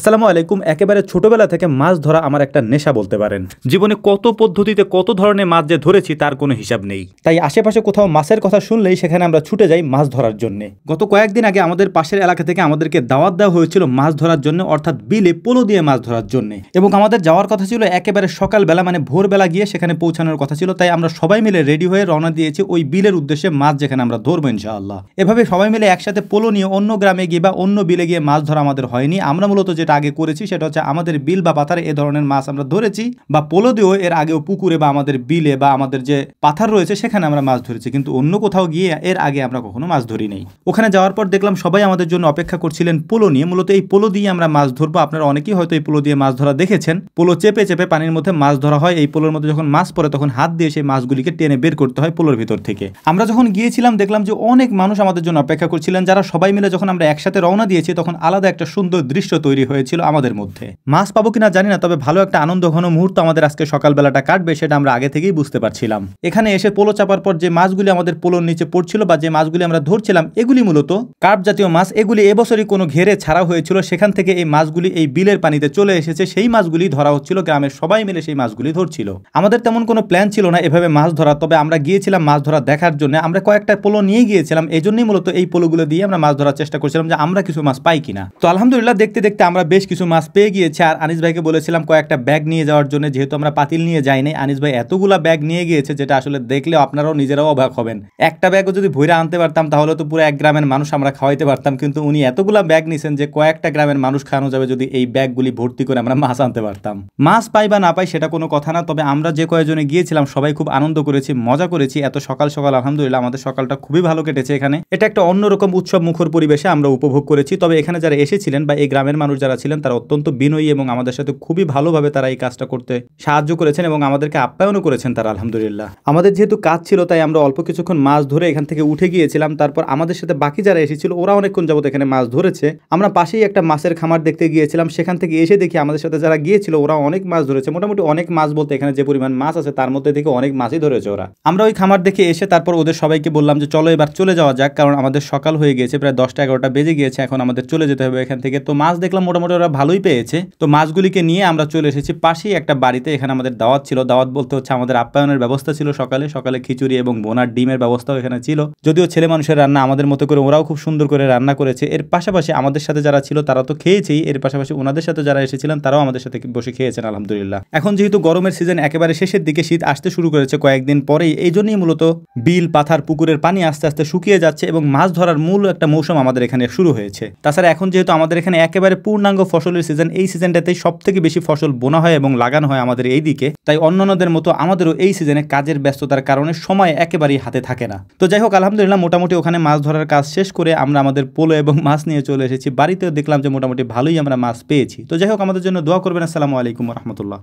আসসালামু আলাইকুম। একেবারে ছোটবেলা থেকে মাছ ধরা আমার একটা নেশা বলতে পারেন। জীবনে কত পদ্ধতিতে কত ধরনের মাছ যে ধরেছি তার কোনো হিসাব নেই। তাই আশেপাশে কোথাও মাছের কথা শুনলেই সেখানে আমরা ছুটে যাই মাছ ধরার জন্য। গত কয়েকদিন আগে আমাদের পাশের এলাকা থেকে আমাদেরকে দাওয়াত দেওয়া হয়েছিল মাছ ধরার জন্য, অর্থাৎ বিলে পোলো দিয়ে মাছ ধরার জন্য। এবং আমাদের যাওয়ার কথা ছিল একেবারে সকালবেলা, মানে ভোরবেলা গিয়ে সেখানে পৌঁছানোর কথা ছিল। তাই আমরা সবাই মিলে রেডি হয়ে রওনা দিয়েছি ওই বিলের উদ্দেশ্যে, মাছ যেখানে আমরা ধরবো ইনশাআল্লাহ। এভাবে সবাই মিলে একসাথে পোলো নিয়ে অন্য গ্রামে গিয়ে বা অন্য বিলে গিয়ে মাছ ধরা আমাদের হয়নি। আমরা মূলত যেটা আগে করেছি সেটা হচ্ছে আমাদের বিল বা পাথারে এ ধরনের মাছ আমরা ধরেছি, বা পোলো দিয়েও এর আগেও পুকুরে বা আমাদের বিলে বা আমাদের যে পাথার রয়েছে সেখানে আমরা মাছ ধরেছি, কিন্তু অন্য কোথাও গিয়ে এর আগে আমরা কখনো মাছ ধরি নেই। ওখানে যাওয়ার পর দেখলাম সবাই আমাদের জন্য অপেক্ষা করছিলেন পোলো নিয়ে। মূলত এই পোলো দিয়ে আমরা মাছ ধরবো। আপনারা অনেকেই হয়তো এই পোলো দিয়ে মাছ ধরা দেখেছেন। পোলো চেপে চেপে পানির মধ্যে মাছ ধরা হয়। এই পোলোর মধ্যে যখন মাছ পড়ে তখন হাত দিয়ে সেই মাছগুলিকে টেনে বের করতে হয় পোলোর ভিতর থেকে। আমরা যখন গিয়েছিলাম দেখলাম যে অনেক মানুষ আমাদের জন্য অপেক্ষা করছিলেন, যারা সবাই মিলে যখন আমরা একসাথে রওনা দিয়েছি তখন আলাদা একটা সুন্দর দৃশ্য তৈরি হয়েছিল আমাদের মধ্যে। মাছ পাবো কিনা জানি না, তবে ভালো একটা আনন্দ ঘন মুহূর্ত আমাদের আজকে সকালবেলাটা কাটবে সেটা আমরা আগে থেকেই বুঝতে পারছিলাম। এখানে এসে পোলো চাপার পর যে মাছগুলি আমাদের পোলোর নিচে পড়ছিল বা যে মাছগুলি আমরা ধরছিলাম এগুলি মূলত কার্প জাতীয় মাছ। এগুলি এবছরই কোনো ঘেরে ছাড়া হয়েছিল, সেখান থেকে এই মাছগুলি এই বিলের পানিতে চলে এসেছে। সেই মাছগুলি ধরা হচ্ছিল, গ্রামের সবাই মিলে সেই মাছগুলি ধরছিল। আমাদের তেমন কোনো প্ল্যান ছিল না এভাবে মাছ ধরা, তবে আমরা গিয়েছিলাম মাছ ধরা দেখার জন্য। আমরা কয়েকটা পোলো নিয়ে গিয়েছিলাম, এই জন্যই মূলত এই পোলোগুলো দিয়ে আমরা মাছ ধরার চেষ্টা করছিলাম যে আমরা কিছু মাছ পাই কিনা। তো আলহামদুলিল্লাহ দেখতে দেখতে আমরা বেশ কিছু মাছ পেয়ে গিয়েছি। আর আনিস ভাইকে বলেছিলাম কয়েকটা ব্যাগ নিয়ে যাওয়ার জন্য, যেহেতু আমরা পাতিল নিয়ে যাইনি। আনিস ভাই এতগুলা ব্যাগ নিয়ে গিয়েছে যেটা আসলে দেখলে আপনারাও নিজেরাও অবাক হবেন। একটা ব্যাগও যদি ভইরা আনতে পারতাম তাহলে তো পুরো এক গ্রামের মানুষ আমরা খাওয়াইতে পারতাম, কিন্তু উনি এতগুলা ব্যাগ নিছেন যে কয়েকটা গ্রামের মানুষ খাওয়ানো যাবে যদি এই ব্যাগগুলি ভর্তি করে আমরা মাছ আনতে পারতাম। মাছ পাই বা না পাই সেটা কোনো কথা না, তবে আমরা যে কয়েকজনে গিয়েছিলাম সবাই খুব আনন্দ করেছি, মজা করেছি। এত সকাল সকাল আলহামদুলিল্লাহ আমাদের সকালটা খুবই ভালো কেটেছে। এখানে এটা একটা অন্যরকম উৎসব মুখর পরিবেশে আমরা উপভোগ করেছি। তবে এখানে যারা এসেছিলেন বা এই গ্রামের মানুষ যারা ছিলেন তারা অত্যন্ত বিনয়ী এবং আমাদের সাথে খুবই ভালোভাবে তারা এই কাজটা করতে সাহায্য করেছেন এবং আমাদেরকে আপ্যায়নও করেছেন তারা আলহামদুলিল্লাহ। আমাদের যেহেতু কাজ ছিল তাই আমরা অল্প কিছুক্ষণ মাছ ধরে এখান থেকে উঠে গিয়েছিলাম। তারপর আমাদের সাথে বাকি যারা এসেছিল ওরা অনেকক্ষণ যাবত এখানে মাছ ধরেছে। আমরা পাশেই একটা মাছের খামার দেখতে গিয়েছিলাম, সেখান থেকে এসে দেখি আমাদের সাথে যারা গিয়েছিল ওরা অনেক মাছ ধরেছে। মোটামুটি অনেক মাছ বলতে এখানে যে পরিমাণ মাছ আছে তার মধ্যে থেকে অনেক মাছই ধরেছে ওরা। আমরা ওই খামার দেখে এসে তারপর ওদের সবাইকে বললাম যে চলো এবার চলে যাওয়া যাক, কারণ আমাদের সকাল হয়ে গিয়েছে, প্রায় 10টা-11টা বেজে গিয়েছে, এখন আমাদের চলে যেতে হবে এখান থেকে। তো মাছ দেখলাম মোটামুটি ওরা ভালোই পেয়েছে। তো মাছগুলিকে নিয়ে আমরা চলে এসেছি পাশেই একটা বাড়িতে। এখানে আমাদের দাওয়াত ছিল, দাওয়াত বলতে হচ্ছে আমাদের আপ্যায়নের ব্যবস্থা ছিল। সকালে সকালে খিচুড়ি এবং বোনার ডিমের ব্যবস্থাও এখানে ছিল। যদিও ছেলে মানুষের রান্না, আমাদের মতো করে ওরাও খুব সুন্দর করে রান্না করেছে। এর পাশাপাশি আমাদের সাথে যারা ছিল তারা তো খেয়েছেই, এর পাশাপাশি ওনাদের সাথে যারা এসেছিলেন তারাও আমাদের সাথে বসে খেয়েছেন আলহামদুলিল্লাহ। এখন যেহেতু গরমের সিজন একেবারে শেষের দিকে, শীত আসতে শুরু করেছে কয়েকদিন পরেই, এই জন্যই মূলত বিল পাথার পুকুরের পানি আস্তে আস্তে শুকিয়ে যাচ্ছে এবং মাছ ধরার মূল একটা মৌসুম আমাদের এখানে শুরু হয়েছে। তাছাড়া এখন যেহেতু আমাদের এখানে একেবারে পূর্ণাঙ্গ ফসলের সিজন, এই সিজনটাতেই সব থেকে বেশি ফসল বোনা হয় এবং লাগানো হয় আমাদের এই দিকে। তাই অন্যান্যদের মতো আমাদেরও এই সিজনে কাজের ব্যস্ততার কারণে সময় একেবারেই হাতে থাকে না। তো যাই হোক আলহামদুলিল্লাহ মোটামুটি ওখানে মাছ ধরার কাজ শেষ করে আমরা আমাদের পোলো এবং মাছ নিয়ে চলে এসেছি বাড়িতেও। দেখলাম যে মোটামুটি ভালোই আমরা মাছ পেয়েছি। তো যাই হোক আমাদের জন্য দোয়া করবেন। আসসালামু আলাইকুম রহমতুল্লাহ।